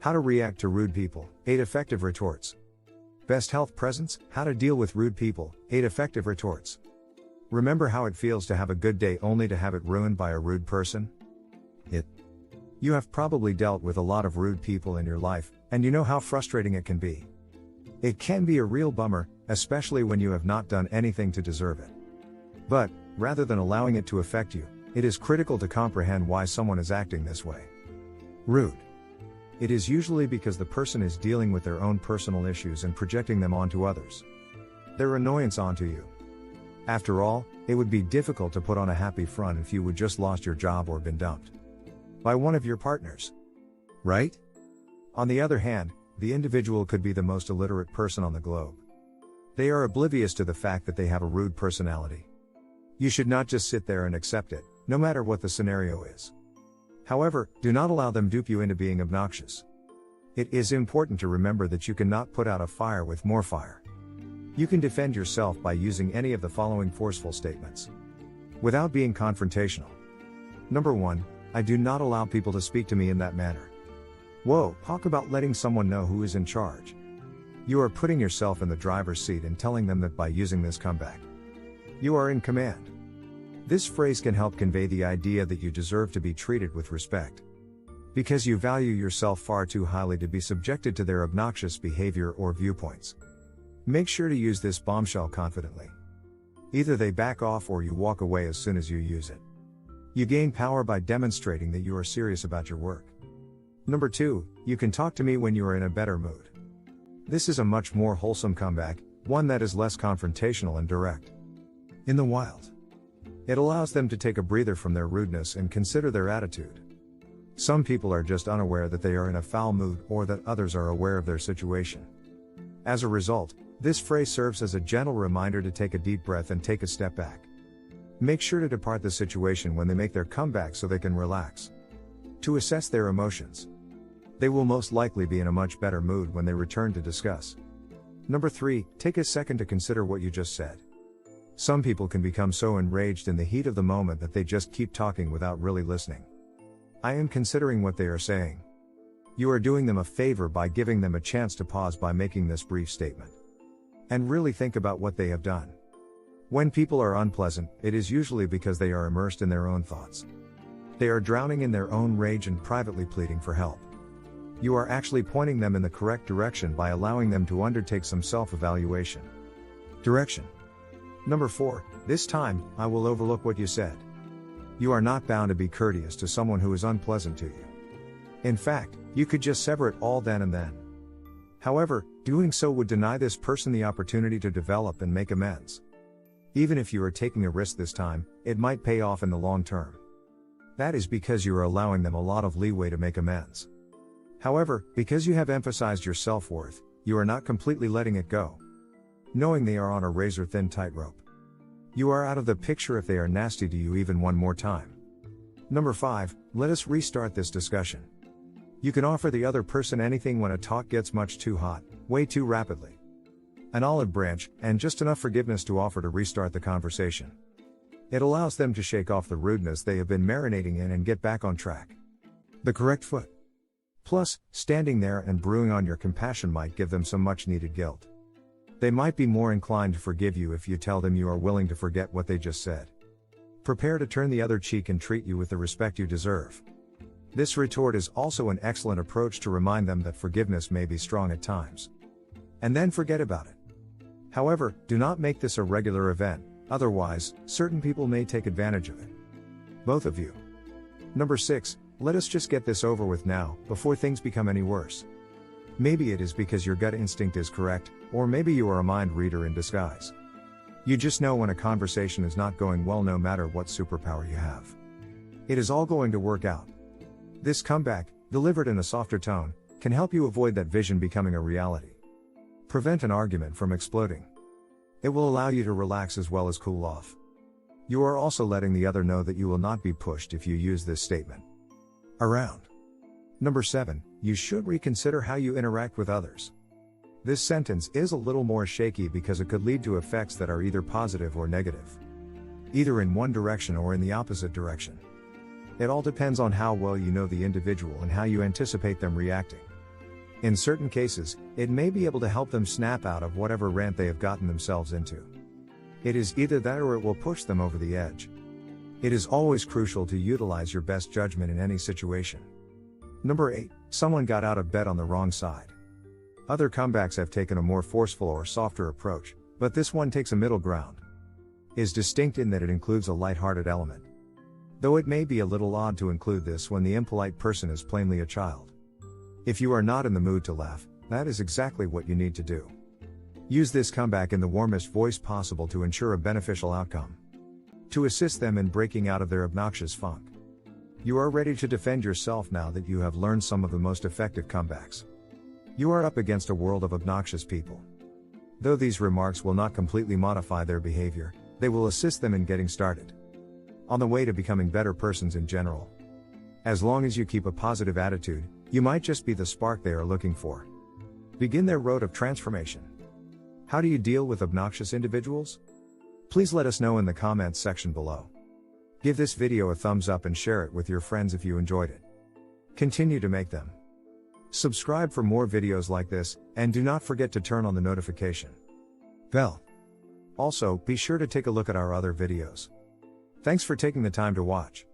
How to react to rude people, 8 effective retorts. Best health presents, how to deal with rude people, 8 effective retorts. Remember how it feels to have a good day only to have it ruined by a rude person? You have probably dealt with a lot of rude people in your life, and you know how frustrating it can be. It can be a real bummer, especially when you have not done anything to deserve it. But, rather than allowing it to affect you, it is critical to comprehend why someone is acting this way. Rude. It is usually because the person is dealing with their own personal issues and projecting them onto others. Their annoyance onto you. After all, it would be difficult to put on a happy front if you would just lost your job or been dumped by one of your partners. Right? On the other hand, the individual could be the most illiterate person on the globe. They are oblivious to the fact that they have a rude personality. You should not just sit there and accept it, no matter what the scenario is. However, do not allow them dupe you into being obnoxious. It is important to remember that you cannot put out a fire with more fire. You can defend yourself by using any of the following forceful statements, without being confrontational. Number 1, I do not allow people to speak to me in that manner. Whoa, talk about letting someone know who is in charge. You are putting yourself in the driver's seat and telling them that by using this comeback, you are in command. This phrase can help convey the idea that you deserve to be treated with respect, because you value yourself far too highly to be subjected to their obnoxious behavior or viewpoints. Make sure to use this bombshell confidently. Either they back off or you walk away as soon as you use it. You gain power by demonstrating that you are serious about your work. Number 2, you can talk to me when you are in a better mood. This is a much more wholesome comeback, one that is less confrontational and direct. In the wild, it allows them to take a breather from their rudeness and consider their attitude. Some people are just unaware that they are in a foul mood or that others are aware of their situation. As a result, this phrase serves as a gentle reminder to take a deep breath and take a step back. Make sure to depart the situation when they make their comeback so they can relax. To assess their emotions. They will most likely be in a much better mood when they return to discuss. Number 3, take a second to consider what you just said. Some people can become so enraged in the heat of the moment that they just keep talking without really listening. I am considering what they are saying. You are doing them a favor by giving them a chance to pause by making this brief statement. And really think about what they have done. When people are unpleasant, it is usually because they are immersed in their own thoughts. They are drowning in their own rage and privately pleading for help. You are actually pointing them in the correct direction by allowing them to undertake some self-evaluation. Direction. Number 4, this time, I will overlook what you said. You are not bound to be courteous to someone who is unpleasant to you. In fact, you could just sever it all then and then. However, doing so would deny this person the opportunity to develop and make amends. Even if you are taking a risk this time, it might pay off in the long term. That is because you are allowing them a lot of leeway to make amends. However, because you have emphasized your self-worth, you are not completely letting it go. Knowing they are on a razor-thin tightrope. You are out of the picture if they are nasty to you even one more time. Number 5, let us restart this discussion. You can offer the other person anything when a talk gets much too hot, way too rapidly. An olive branch, and just enough forgiveness to offer to restart the conversation. It allows them to shake off the rudeness they have been marinating in and get back on track. The correct foot. Plus, standing there and brewing on your compassion might give them some much needed guilt. They might be more inclined to forgive you if you tell them you are willing to forget what they just said. Prepare to turn the other cheek and treat you with the respect you deserve. This retort is also an excellent approach to remind them that forgiveness may be strong at times. And then forget about it. However, do not make this a regular event, otherwise, certain people may take advantage of it. Both of you. Number 6, let us just get this over with now, before things become any worse. Maybe it is because your gut instinct is correct, or maybe you are a mind reader in disguise. You just know when a conversation is not going well no matter what superpower you have. It is all going to work out. This comeback, delivered in a softer tone, can help you avoid that vision becoming a reality. Prevent an argument from exploding. It will allow you to relax as well as cool off. You are also letting the other know that you will not be pushed if you use this statement around. Number 7, you should reconsider how you interact with others. This sentence is a little more shaky because it could lead to effects that are either positive or negative. Either in one direction or in the opposite direction. It all depends on how well you know the individual and how you anticipate them reacting. In certain cases, it may be able to help them snap out of whatever rant they have gotten themselves into. It is either that or it will push them over the edge. It is always crucial to utilize your best judgment in any situation. Number 8. Someone got out of bed on the wrong side. Other comebacks have taken a more forceful or softer approach, but this one takes a middle ground. It is distinct in that it includes a lighthearted element. Though it may be a little odd to include this when the impolite person is plainly a child. If you are not in the mood to laugh, that is exactly what you need to do. Use this comeback in the warmest voice possible to ensure a beneficial outcome. To assist them in breaking out of their obnoxious funk. You are ready to defend yourself now that you have learned some of the most effective comebacks. You are up against a world of obnoxious people. Though these remarks will not completely modify their behavior, they will assist them in getting started on the way to becoming better persons in general. As long as you keep a positive attitude, you might just be the spark they are looking for. Begin their road of transformation. How do you deal with obnoxious individuals? Please let us know in the comments section below. Give this video a thumbs up and share it with your friends if you enjoyed it. Continue to make them. Subscribe for more videos like this, and do not forget to turn on the notification bell. Also, be sure to take a look at our other videos. Thanks for taking the time to watch.